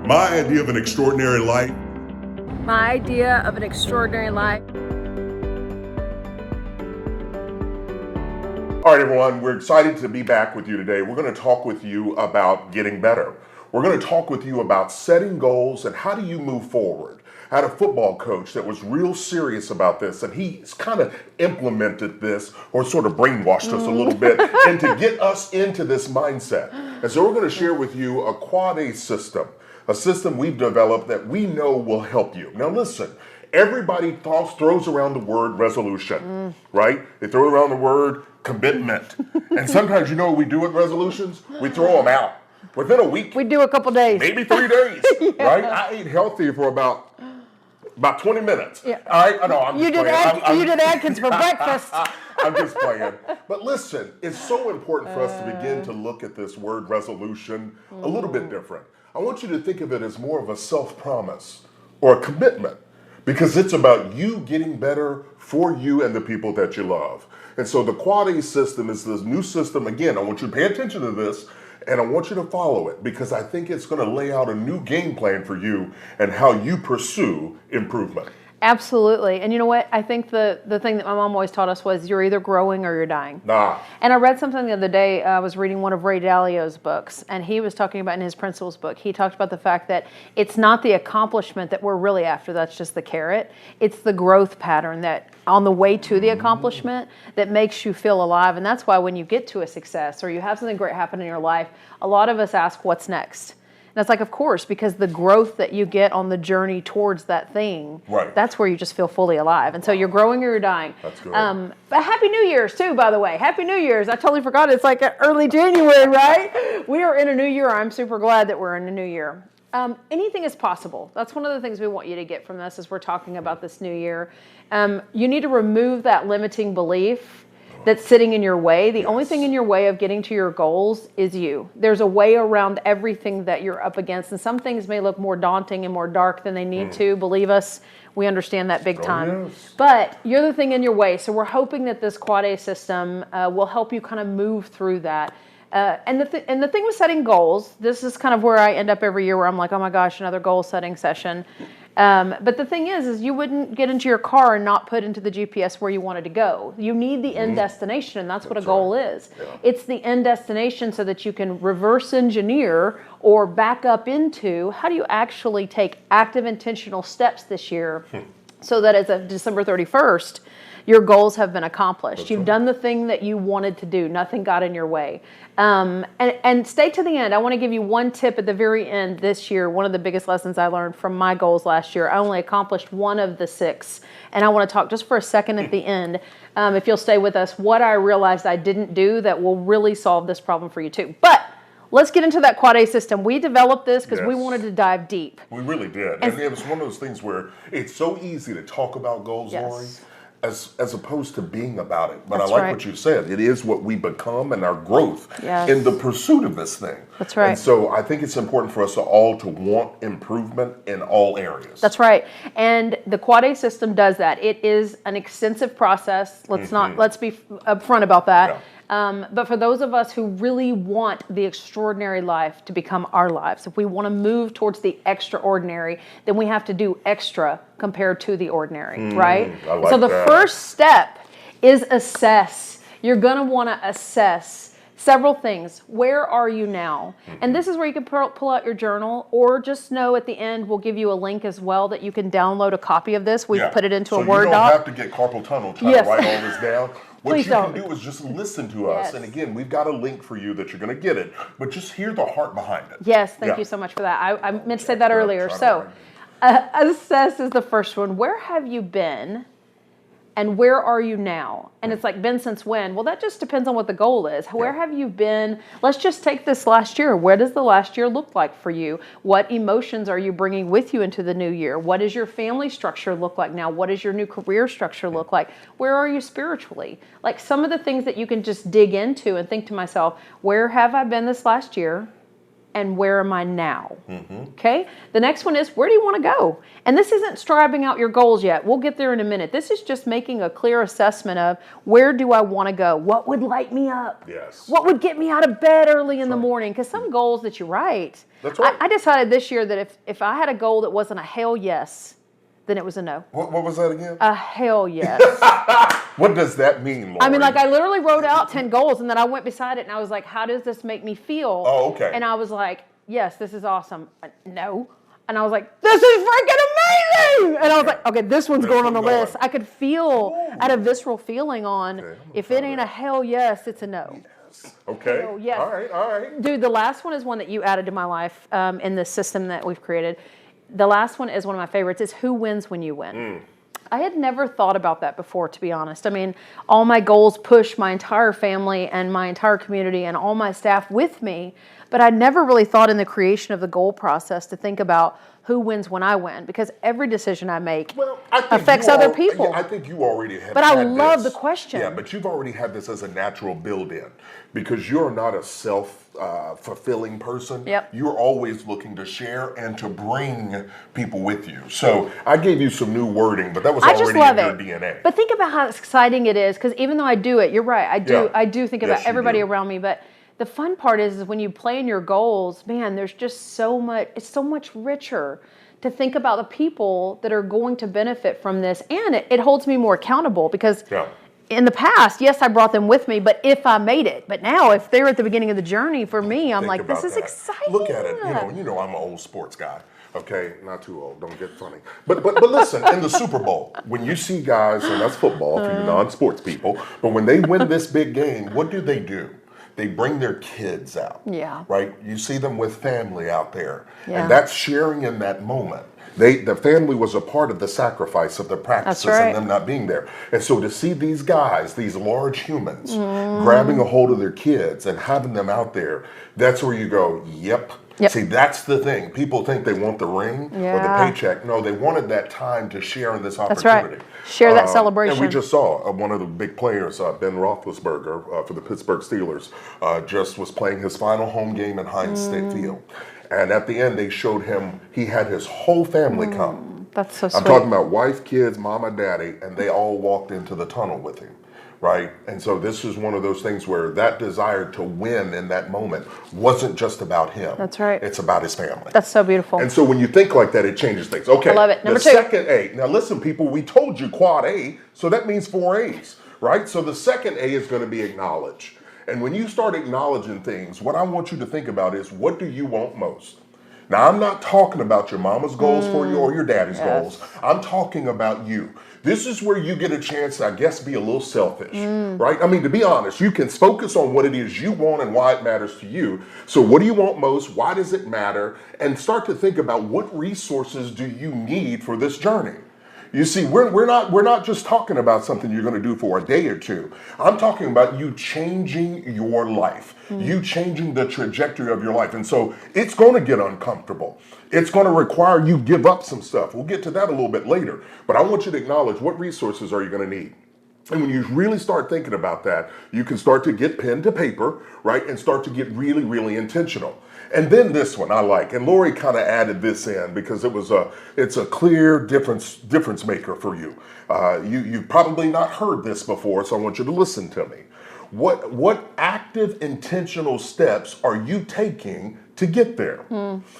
My idea of an extraordinary life. My idea of an extraordinary life. All right, everyone, we're excited to be back with you today. We're going to talk with you about getting better. We're going to talk with you about setting goals and how do you move forward. I had a football coach that was real serious about this, and he's kind of implemented this or sort of brainwashed us a little bit and to get us into this mindset. And so we're going to share with you a quad A system, a system we've developed that we know will help you. Now listen, everybody throws around the word resolution, right? They throw around the word commitment. And sometimes you know what we do with resolutions? We throw them out. Within a week. We do a couple days. Maybe 3 days, right? I ate healthy for about 20 minutes. Yeah. All right? I know, I'm just playing. You did Atkins for breakfast. I'm just playing. But listen, it's so important for us to begin to look at this word resolution a little bit different. I want you to think of it as more of a self-promise or a commitment because it's about you getting better for you and the people that you love. And so the Quad A system is this new system. Again, I want you to pay attention to this and I want you to follow it because I think it's going to lay out a new game plan for you and how you pursue improvement. Absolutely. And you know what? I think the thing that my mom always taught us was you're either growing or you're dying. And I read something the other day. I was reading one of Ray Dalio's books, and he was talking about in his Principles book, he talked about the fact that it's not the accomplishment that we're really after. That's just the carrot. It's the growth pattern that on the way to the accomplishment that makes you feel alive. And that's why when you get to a success or you have something great happen in your life, a lot of us ask, what's next? And it's like, of course, because the growth that you get on the journey towards that thing, right, that's where you just feel fully alive. And so you're growing or you're dying. That's good. But Happy New Year's, too, by the way. Happy New Year's. I totally forgot. It's like early January, right? We are in a new year. I'm super glad that we're in a new year. Anything is possible. That's one of the things we want you to get from this as we're talking about this new year. You need to remove that limiting belief that's sitting in your way. The only thing in your way of getting to your goals is you. There's a way around everything that you're up against, and some things may look more daunting and more dark than they need to. Believe us, we understand that big time. Yes. But you're the thing in your way, so we're hoping that this Quad A system will help you kind of move through that. And the thing with setting goals, this is kind of where I end up every year where I'm like, oh my gosh, another goal setting session. But the thing is you wouldn't get into your car and not put into the GPS where you wanted to go. You need the end destination, and that's what a goal is. Yeah. It's the end destination so that you can reverse engineer or back up into how do you actually take active intentional steps this year so that as of December 31st, your goals have been accomplished. You've done the thing that you wanted to do. Nothing got in your way. And stay to the end. I want to give you one tip at the very end this year. One of the biggest lessons I learned from my goals last year. I only accomplished one of the 6. And I want to talk just for a second at the end, if you'll stay with us, what I realized I didn't do that will really solve this problem for you too. But let's get into that Quad A system. We developed this because we wanted to dive deep. We really did. And it was one of those things where it's so easy to talk about goals, Laurie, as opposed to being about it. But That's I like right. what you said. It is what we become and our growth Yes. in the pursuit of this thing. That's right. And so I think it's important for us all to want improvement in all areas. That's right. And the Quad A system does that. It is an extensive process. Let's be upfront about that. Yeah. But for those of us who really want the extraordinary life to become our lives, if we want to move towards the extraordinary, then we have to do extra compared to the ordinary, right? I like so the that. first step is assess. You're going to want to assess several things. Where are you now? And this is where you can pull out your journal, or just know at the end we'll give you a link as well that you can download a copy of this. We've put it into a Word doc. So you don't have to get carpal tunnel trying to write all this down. What Please you don't. can do is just listen to us. And again, we've got a link for you that you're going to get it, but just hear the heart behind it. Yes, thank you so much for that. I meant to say that earlier. So, assess is the first one. Where have you been and where are you now? And it's like, been since when? Well, that just depends on what the goal is. Where have you been? Let's just take this last year. Where does the last year look like for you? What emotions are you bringing with you into the new year? What does your family structure look like now? What does your new career structure look like? Where are you spiritually? Like some of the things that you can just dig into and think to myself, where have I been this last year? and where am I now? Okay? The next one is, where do you want to go? And this isn't striving out your goals yet. We'll get there in a minute. This is just making a clear assessment of, where do I want to go? What would light me up? Yes. What would get me out of bed early in the morning? Because some goals that you write, That's right. I decided this year that if I had a goal that wasn't a hell yes, then it was a no. What was that again? A hell yes. What does that mean, Laurie? I mean, like, I literally wrote out 10 goals, and then I went beside it, and I was like, how does this make me feel? Oh, okay. And I was like, yes, this is awesome. No. And I was like, this is freaking amazing! And I was like, okay, this one's going on the list. I could feel, I had a visceral feeling on, if it ain't a hell yes, it's a no. Okay. Hell yes. All right. Dude, the last one is one that you added to my life in the system that we've created. The last one is one of my favorites, is who wins when you win. I had never thought about that before, to be honest. I mean, all my goals push my entire family and my entire community and all my staff with me, but I never really thought in the creation of the goal process to think about who wins when I win, because every decision I make affects other people. I think you already have. But I love the question. Yeah, but you've already had this as a natural build-in, because you're not a self-fulfilling person. Yep. You're always looking to share and to bring people with you. So I gave you some new wording, but that was already in your DNA. But think about how exciting it is, because even though I do it, you're right, I do think about everybody around me, but the fun part is when you plan your goals, man, there's just so much, it's so much richer to think about the people that are going to benefit from this. And it holds me more accountable, because in the past, yes, I brought them with me, but if I made it. But now, if they're at the beginning of the journey for me, I'm like, this is exciting. Look at it. You know I'm an old sports guy. Okay, not too old. Don't get funny. But listen, in the Super Bowl, when you see guys, and that's football for you non-sports people, but when they win this big game, what do? They bring their kids out. Yeah. Right? You see them with family out there. Yeah. And that's sharing in that moment. The family was a part of the sacrifice of the practices and them not being there. And so to see these guys, these large humans, grabbing a hold of their kids and having them out there, that's where you go, yep. See, that's the thing. People think they want the ring or the paycheck. No, they wanted that time to share in this opportunity. That's right. Share that celebration. And we just saw one of the big players, Ben Roethlisberger, for the Pittsburgh Steelers, just was playing his final home game in Heinz State Field. And at the end, they showed him, he had his whole family come. That's so sweet. I'm talking about wife, kids, mama, daddy, and they all walked into the tunnel with him. Right? And so this is one of those things where that desire to win in that moment wasn't just about him. That's right. It's about his family. That's so beautiful. And so when you think like that, it changes things. Okay. I love it. Number 2. The second A. Now listen, people, we told you quad A, so that means 4 A's, right? So the second A is going to be acknowledge. And when you start acknowledging things, what I want you to think about is, what do you want most? Now, I'm not talking about your mama's goals for you or your daddy's goals. I'm talking about you. This is where you get a chance to, I guess, be a little selfish, right? I mean, to be honest, you can focus on what it is you want and why it matters to you. So what do you want most? Why does it matter? And start to think about, what resources do you need for this journey? You see, we're not just talking about something you're going to do for a day or two. I'm talking about you changing your life, you changing the trajectory of your life. And so it's going to get uncomfortable. It's going to require you give up some stuff. We'll get to that a little bit later. But I want you to acknowledge, what resources are you going to need? And when you really start thinking about that, you can start to get pen to paper, right? And start to get really, really intentional. And then this one I like, and Laurie kind of added this in because it's a clear difference maker for you. You've probably not heard this before, so I want you to listen to me. What active, intentional steps are you taking to get there?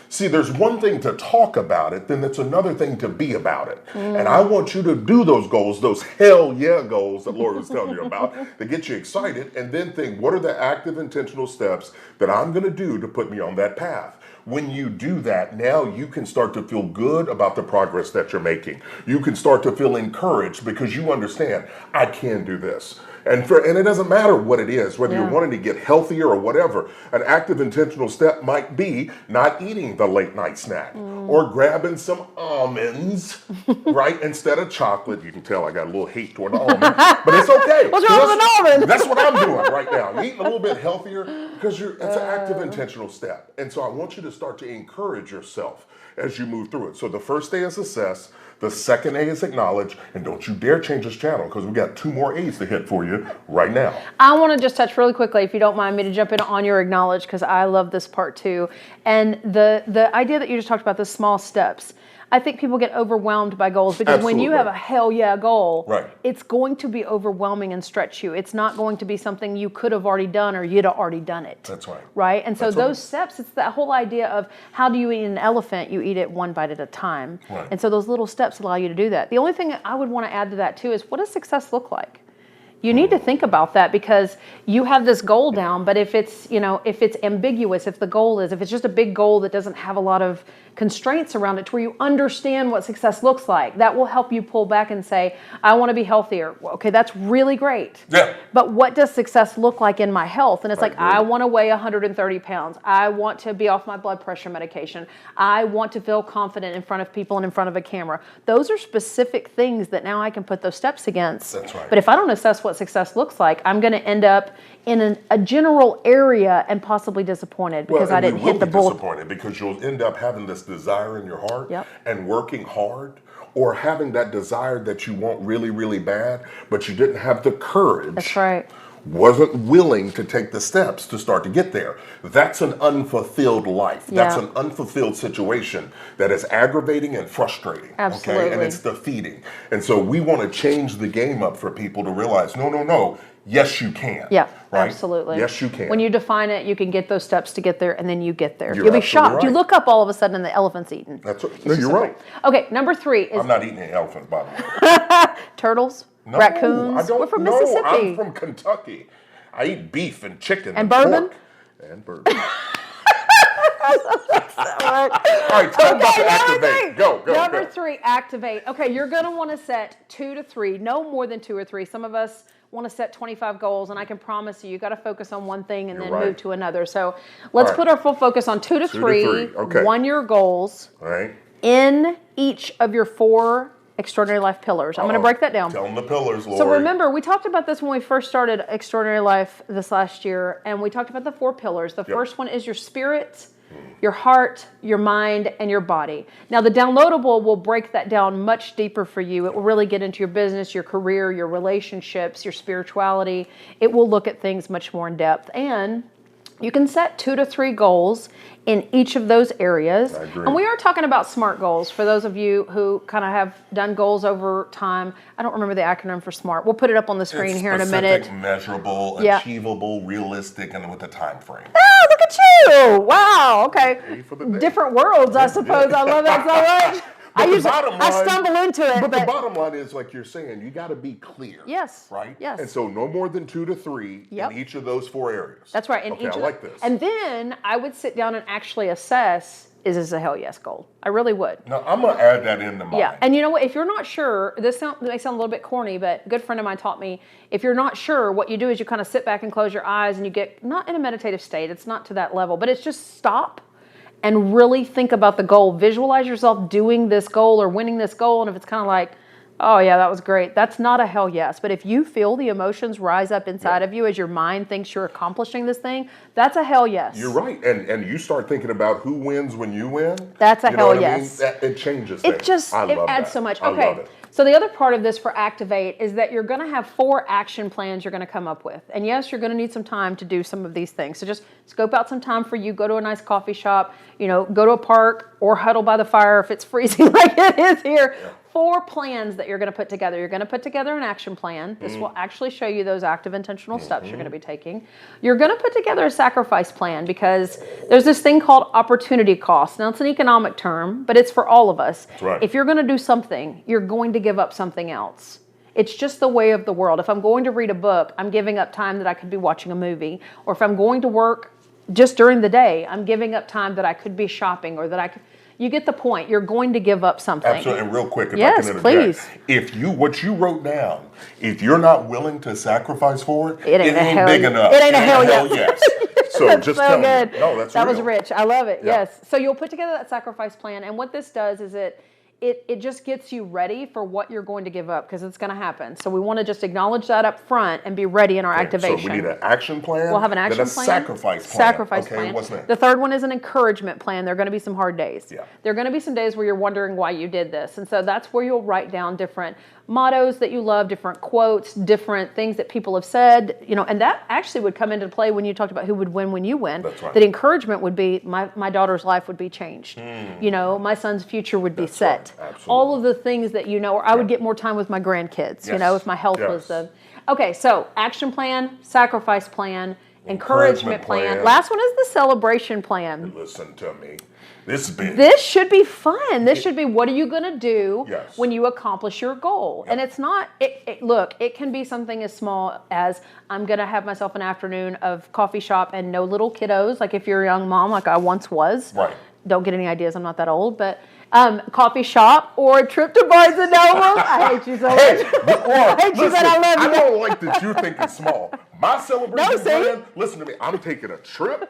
See, there's one thing to talk about it, then it's another thing to be about it. And I want you to do those goals, those hell yeah goals that Laurie was telling you about, that get you excited, and then think, what are the active, intentional steps that I'm going to do to put me on that path? When you do that, now you can start to feel good about the progress that you're making. You can start to feel encouraged because you understand, I can do this. And it doesn't matter what it is, whether you're wanting to get healthier or whatever. An active, intentional step might be not eating the late night snack or grabbing some almonds, right, instead of chocolate. You can tell I got a little hate toward the almond, but it's okay. What's wrong with an almond? That's what I'm doing right now. I'm eating a little bit healthier Because it's an active, intentional step. And so I want you to start to encourage yourself as you move through it. So the first A is assess, the second A is acknowledge, and don't you dare change this channel because we got 2 more A's to hit for you right now. I want to just touch really quickly, if you don't mind me, to jump in on your acknowledge, because I love this part too. And the idea that you just talked about, the small steps. I think people get overwhelmed by goals because when you have a hell yeah goal, it's going to be overwhelming and stretch you. It's not going to be something you could have already done or you'd have already done it. That's right. Right? And so those steps, it's that whole idea of how do you eat an elephant? You eat it one bite at a time. Right. And so those little steps allow you to do that. The only thing I would want to add to that too is, what does success look like? You need to think about that, because you have this goal down, but if it's, if it's ambiguous, if it's just a big goal that doesn't have a lot of constraints around it to where you understand what success looks like, that will help you pull back and say, I want to be healthier. Well, okay, that's really great. Yeah. But what does success look like in my health? And it's I want to weigh 130 pounds. I want to be off my blood pressure medication. I want to feel confident in front of people and in front of a camera. Those are specific things that now I can put those steps against. That's right. But if I don't assess what success looks like, I'm going to end up in a general area and possibly disappointed because I didn't hit the bullet. Disappointed because you'll end up having this desire in your heart Yep. and working hard, or having that desire that you want really, really bad, but you didn't have the courage. That's right. Wasn't willing to take the steps to start to get there. That's an unfulfilled life. That's an unfulfilled situation that is aggravating and frustrating. Absolutely. Okay? And it's defeating. And so we want to change the game up for people to realize, no. Yes, you can. Yeah, right? absolutely. Yes, you can. When you define it, you can get those steps to get there, and then you get there. You're You'll be absolutely shocked. right. You look up all of a sudden and the elephant's eaten. That's right. No, you're right. Okay, number 3 is I'm not eating any elephants, by the way. turtles, No, raccoons. I don't. We're from no, Mississippi. I'm from Kentucky. I eat beef and chicken And bourbon? pork and bourbon. All right, tell them about the activate. Go. Number 3, activate. Okay, you're going to want to set 2 to 3, no more than 2 or 3. Some of us want to set 25 goals, and I can promise you got to focus on one thing and then move to another. So let's put our full focus on 2 to 3 1-year goals in each of your 4 extraordinary life pillars. I'm going to break that down. Tell them the pillars, Laurie. So remember, we talked about this when we first started Extraordinary Life this last year, and we talked about the 4 pillars. The first one is your spirit, your heart, your mind, and your body. Now, the downloadable will break that down much deeper for you. It will really get into your business, your career, your relationships, your spirituality. It will look at things much more in depth. And you can set 2 to 3 goals in each of those areas. I agree. And we are talking about SMART goals for those of you who kind of have done goals over time. I don't remember the acronym for SMART. We'll put it up on the screen here in a minute. Specific, measurable, achievable, realistic, and with a time frame. Oh, look at you. Wow. Okay. For the day. Different worlds, I suppose. I love that so much. I stumble into it. But the bottom line is, like you're saying, you got to be clear. Yes. Right? Yes. And so no more than 2 to 3 in each of those 4 areas. That's right. Okay, I like this. And then I would sit down and actually assess, is this a hell yes goal? I really would. Now, I'm going to add that into mine. Yeah. And you know what? If you're not sure, this may sound a little bit corny, but a good friend of mine taught me, if you're not sure, what you do is you kind of sit back and close your eyes and you get, not in a meditative state, it's not to that level, but it's just stop and really think about the goal. Visualize yourself doing this goal or winning this goal. And if it's kind of like, oh yeah, that was great, that's not a hell yes. But if you feel the emotions rise up inside of you as your mind thinks you're accomplishing this thing, that's a hell yes. You're right. And you start thinking about who wins when you win. That's a hell yes. It changes things. It adds so much. Okay. So the other part of this for Activate is that you're going to have 4 action plans you're going to come up with. And yes, you're going to need some time to do some of these things. So just scope out some time for you. Go to a nice coffee shop, go to a park or huddle by the fire if it's freezing like it is here. Yeah. 4 plans that you're going to put together. You're going to put together an action plan. This will actually show you those active intentional steps you're going to be taking. You're going to put together a sacrifice plan because there's this thing called opportunity cost. Now, it's an economic term, but it's for all of us. That's right. If you're going to do something, you're going to give up something else. It's just the way of the world. If I'm going to read a book, I'm giving up time that I could be watching a movie. Or if I'm going to work just during the day, I'm giving up time that I could be shopping or that I could... You get the point. You're going to give up something. Absolutely. And real quick, if I can interject. Please. What you wrote down, if you're not willing to sacrifice for it, it ain't big enough. It ain't a hell yes. So that's just so tell good. me. No, that's that real. was rich. I love it. Yeah. Yes. So you'll put together that sacrifice plan. And what this does is it it just gets you ready for what you're going to give up, because it's going to happen. So we want to just acknowledge that up front and be ready in our activation. So we need an action plan. We'll have an action then a plan. Sacrifice plan. Sacrifice okay, plan. What's next? The third one is an encouragement plan. There are going to be some hard days. Yeah. There are going to be some days where you're wondering why you did this. And so that's where you'll write down different mottos that you love, different quotes, different things that people have said, and that actually would come into play when you talked about who would win when you win. That's right. That encouragement would be, my daughter's life would be changed. My son's future would be set. Right. Absolutely. All of the things that or I would get more time with my grandkids, if my health was Okay, so action plan, sacrifice plan, encouragement plan. Last one is the celebration plan. Listen to me. This is big. This should be fun. This should be, what are you going to do Yes. when you accomplish your goal? And it's not, look, it can be something as small as, I'm going to have myself an afternoon of coffee shop and no little kiddos, like if you're a young mom like I once was. Right. Don't get any ideas, I'm not that old, but coffee shop or a trip to Barnes & Noble. I hate you so much. I hate you, but I love you. I don't like that you think it's small. My celebration plan, listen to me, I'm taking a trip.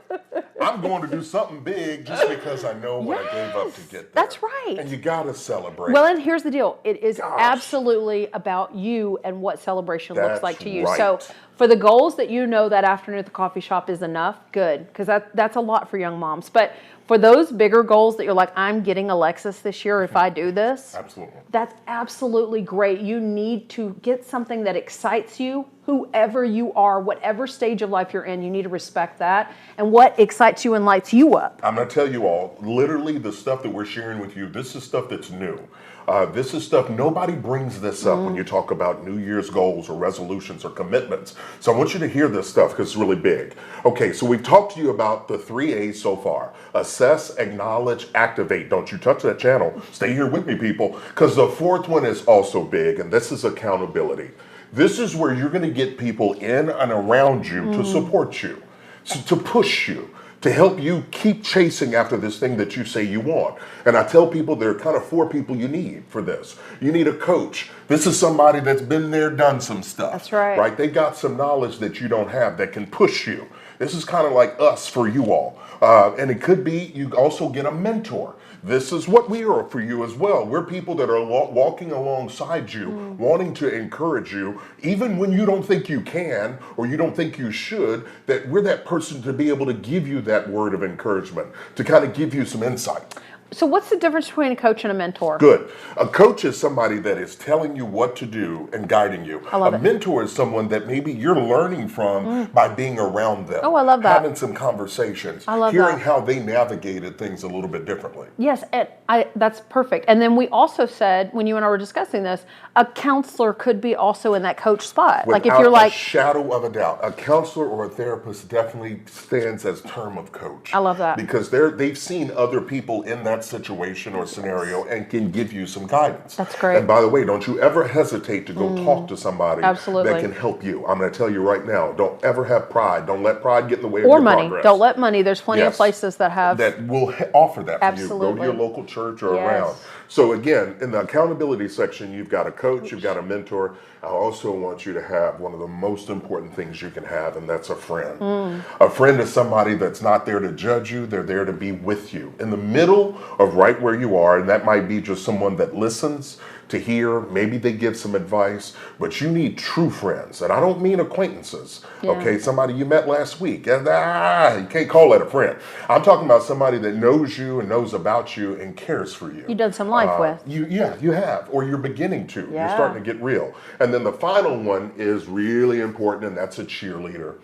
I'm going to do something big just because I know what I gave up to get there. That's right. And you got to celebrate. Well, and here's the deal. It is absolutely about you and what celebration looks like to you. Right. So for the goals that that afternoon at the coffee shop is enough, good, because that's a lot for young moms. But for those bigger goals that you're like, I'm getting a Lexus this year if I do this. Absolutely. That's absolutely great. You need to get something that excites you, whoever you are, whatever stage of life you're in, you need to respect that. And what excites you and lights you up. I'm going to tell you all, literally the stuff that we're sharing with you, this is stuff that's new. This is stuff, nobody brings this up when you talk about New Year's goals or resolutions or commitments. So I want you to hear this stuff because it's really big. Okay, so we've talked to you about the 3 A's so far. Assess, acknowledge, activate. Don't you touch that channel. Stay here with me, people, because the fourth one is also big, and this is accountability. This is where you're going to get people in and around you to support you, to push you, to help you keep chasing after this thing that you say you want. And I tell people there are kind of 4 people you need for this. You need a coach. This is somebody that's been there, done some stuff. That's right. Right? They got some knowledge that you don't have that can push you. This is kind of like us for you all. And it could be you also get a mentor. This is what we are for you as well. We're people that are walking alongside you, wanting to encourage you, even when you don't think you can or you don't think you should, that we're that person to be able to give you that word of encouragement, to kind of give you some insight. So what's the difference between a coach and a mentor? Good. A coach is somebody that is telling you what to do and guiding you. I love a mentor is someone that maybe you're learning from by being around them. Oh, I love that. Having some conversations. I love hearing that. how they navigated things a little bit differently. Yes, and that's perfect. And then we also said, when you and I were discussing this, a counselor could be also in that coach spot. Without like if you're like, a shadow of a doubt, a counselor or a therapist definitely stands as term of coach. I love that. Because they've seen other people in that situation or scenario and can give you some guidance. That's great. And by the way, don't you ever hesitate to go talk to somebody Absolutely. that can help you. I'm going to tell you right now, don't ever have pride. Don't let pride get in the way of or your money. progress. Don't let money. There's plenty of Yes. places that have. That will offer that for you. Go Absolutely. to your local church or Yes. around. So again, in the accountability section, you've got a coach, you've got a mentor. I also want you to have one of the most important things you can have, and that's a friend. A friend is somebody that's not there to judge you, they're there to be with you. In the middle of right where you are, and that might be just someone that listens to hear, maybe they give some advice, but you need true friends. And I don't mean acquaintances, okay? Somebody you met last week, and you can't call that a friend. I'm talking about somebody that knows you and knows about you and cares for you. You've done some life with. You have, or you're beginning to. You're Yeah. starting to get real. And then the final one is really important, and that's a cheerleader.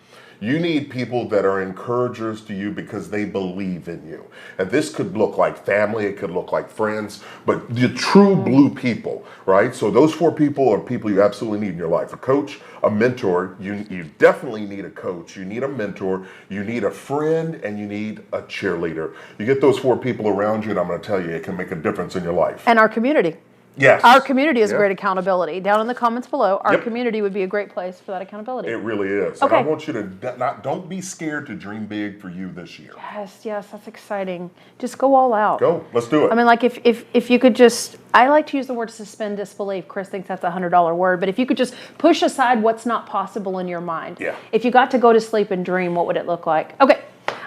You need people that are encouragers to you because they believe in you. And this could look like family, it could look like friends, but the true blue people, right? So those 4 people are people you absolutely need in your life. A coach, a mentor, you definitely need a coach, you need a mentor, you need a friend, and you need a cheerleader. You get those 4 people around you, and I'm going to tell you, it can make a difference in your life. And our community. Yes. Our community is Yep. great accountability. Down in the comments below, our Yep. community would be a great place for that accountability. It really is. Okay. And I want you to don't be scared to dream big for you this year. Yes, that's exciting. Just go all out. Go. Let's do it. I mean, like if you could just, I like to use the word suspend disbelief. Chris thinks that's a $100 word, but if you could just push aside what's not possible in your mind. Yeah. If you got to go to sleep and dream, what would it look like? Okay.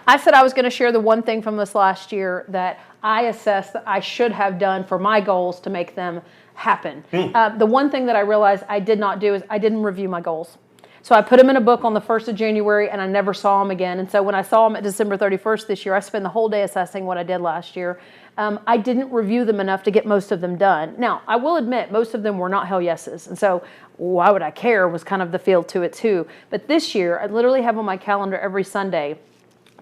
I said I was going to share the one thing from this last year that I assessed that I should have done for my goals to make them happen. The one thing that I realized I did not do is I didn't review my goals. So I put them in a book on the 1st of January, and I never saw them again. And so when I saw them at December 31st this year, I spent the whole day assessing what I did last year. I didn't review them enough to get most of them done. Now, I will admit, most of them were not hell yeses. And so why would I care was kind of the feel to it too. But this year, I literally have on my calendar every Sunday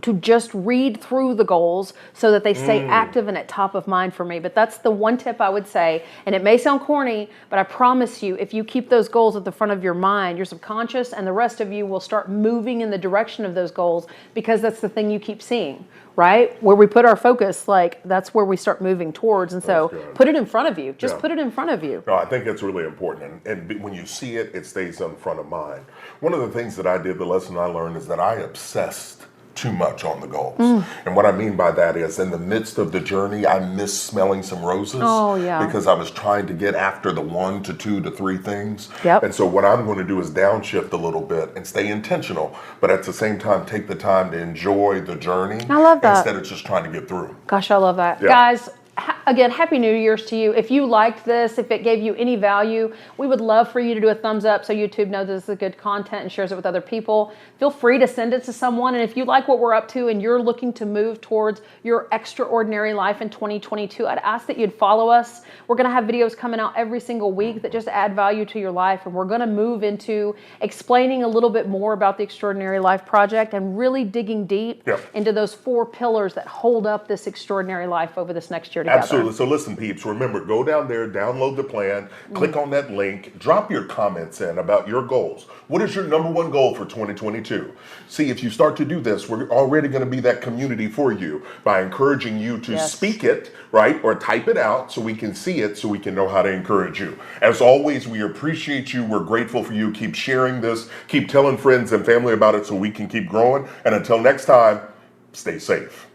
to just read through the goals so that they stay active and at top of mind for me. But that's the one tip I would say, and it may sound corny, but I promise you, if you keep those goals at the front of your mind, your subconscious and the rest of you will start moving in the direction of those goals, because that's the thing you keep seeing, right? Where we put our focus, like that's where we start moving towards. And so put it in front of you. Just put it in front of you. No, I think it's really important. And when you see it, it stays in front of mind. One of the things that I did, the lesson I learned, is that I obsessed too much on the goals. And what I mean by that is in the midst of the journey, I missed smelling some roses because I was trying to get after the 1 to 2 to 3 things. And so what I'm going to do is downshift a little bit and stay intentional, but at the same time, take the time to enjoy the journey. I love that. Instead of just trying to get through. Gosh, I love that. Guys, again, Happy New Year's to you. If you liked this, if it gave you any value, we would love for you to do a thumbs up so YouTube knows this is good content and shares it with other people. Feel free to send it to someone. And if you like what we're up to and you're looking to move towards your extraordinary life in 2022, I'd ask that you'd follow us. We're going to have videos coming out every single week that just add value to your life. And we're going to move into explaining a little bit more about the Extraordinary Life Project and really digging deep into those 4 pillars that hold up this extraordinary life over this next year together. Absolutely. So listen, peeps, remember, go down there, download the plan, click on that link, drop your comments in about your goals. What is your number 1 goal for 2022? See, if you start to do this, we're already going to be that community for you by encouraging you to speak it, right, or type it out so we can see it, so we can know how to encourage you. As always, we appreciate you. We're grateful for you. Keep sharing this. Keep telling friends and family about it so we can keep growing. And until next time, stay safe.